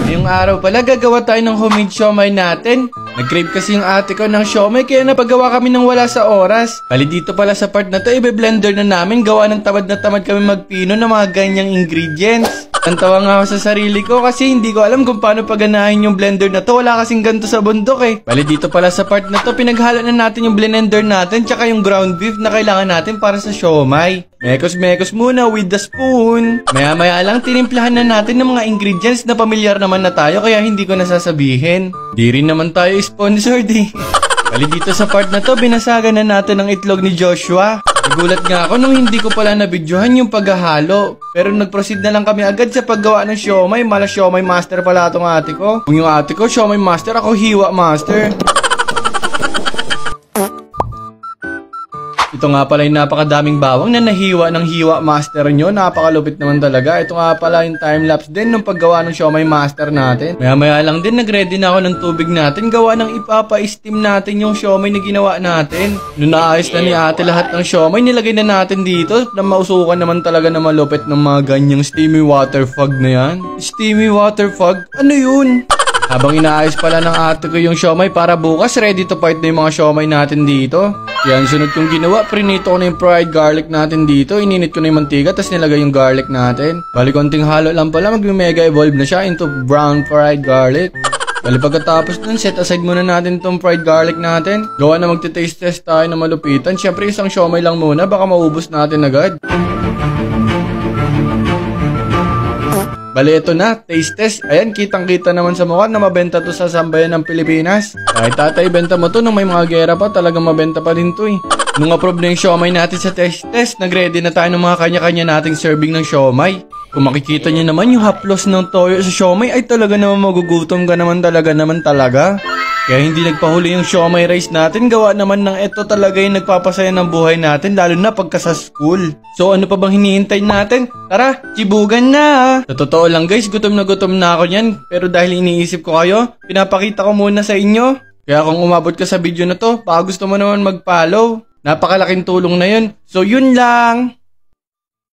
Ngayong araw pala gagawa tayo ng homemade siomay natin. Nag-crave kasi yung ate ko ng siomay kaya napagawa kami ng wala sa oras. Bali dito pala sa part na to, ibe-blender na namin. Gawa ng tamad na tamad kami magpino ng mga ganyang ingredients. Tantawa nga ako sa sarili ko kasi hindi ko alam kung paano paganahin yung blender na to. Wala kasing ganito sa bundok eh. Bali dito pala sa part na to, pinaghalo na natin yung blender natin tsaka yung ground beef na kailangan natin para sa siomay. Mekos muna with the spoon. Maya lang tinimplahan na natin ng mga ingredients na pamilyar naman na tayo kaya hindi ko nasasabihin. Di rin naman tayo sponsored eh. Bali dito sa part na to, binasagan na natin ang itlog ni Joshua. Nagulat nga ako nung hindi ko pala nabidyohan yung paghahalo. Pero nag-proceed na lang kami agad sa paggawa ng siomay. Mala siomay master pala itong ate ko. Kung yung ate ko siomay master, ako hiwa master. Ito nga pala yung napakadaming bawang na nahiwa ng hiwa master nyo. Napakalupit naman talaga. Ito nga pala yung timelapse din ng paggawa ng siomay master natin. Maya lang din nagready na ako ng tubig natin. Gawa ng ipapa-steam natin yung siomay na ginawa natin. Nung naayos na ni ate lahat ng siomay, nilagay na natin dito. Na mausukan naman talaga na malupit ng mga ganyang steamy water fog na yan. Steamy water fog? Ano yun? Habang inaayos pala ng ate ko yung siomay para bukas ready to fight na yung mga siomay natin dito. Yan, sunod kong ginawa, prinito ko na yung fried garlic natin dito. Ininit ko na yung mantika, tapos nilagay yung garlic natin. Bali, konting halo lang pala, mag-mega evolve na siya into brown fried garlic. Bali, pagkatapos nun, set aside muna natin itong fried garlic natin. Gawa na magte-taste test tayo na malupitan. Siyempre, isang siomay lang muna, baka maubos natin agad. Bali, ito na, taste test. Ayan, kitang-kita naman sa mukha na mabenta to sa sambayan ng Pilipinas. Kahit tatay, benta mo to nung may mga gera pa, talagang mabenta pa rin to eh. Nung approve na yung siomay natin sa taste test, nag-ready na tayo ng mga kanya-kanya nating serving ng siomay. Kung makikita nyo naman yung haplos ng toyo sa siomay, ay talaga naman magugutom ka naman talaga. Kaya hindi nagpahuli yung siomay rice natin, gawa naman ng ito talaga yung nagpapasaya ng buhay natin, lalo na pagka sa school. So ano pa bang hinihintay natin? Tara, chibugan na! Sa totoo lang guys, gutom na ako yan, pero dahil iniisip ko kayo, pinapakita ko muna sa inyo. Kaya kung umabot ka sa video na to, baka gusto mo naman mag-follow. Napakalaking tulong na yun. So yun lang!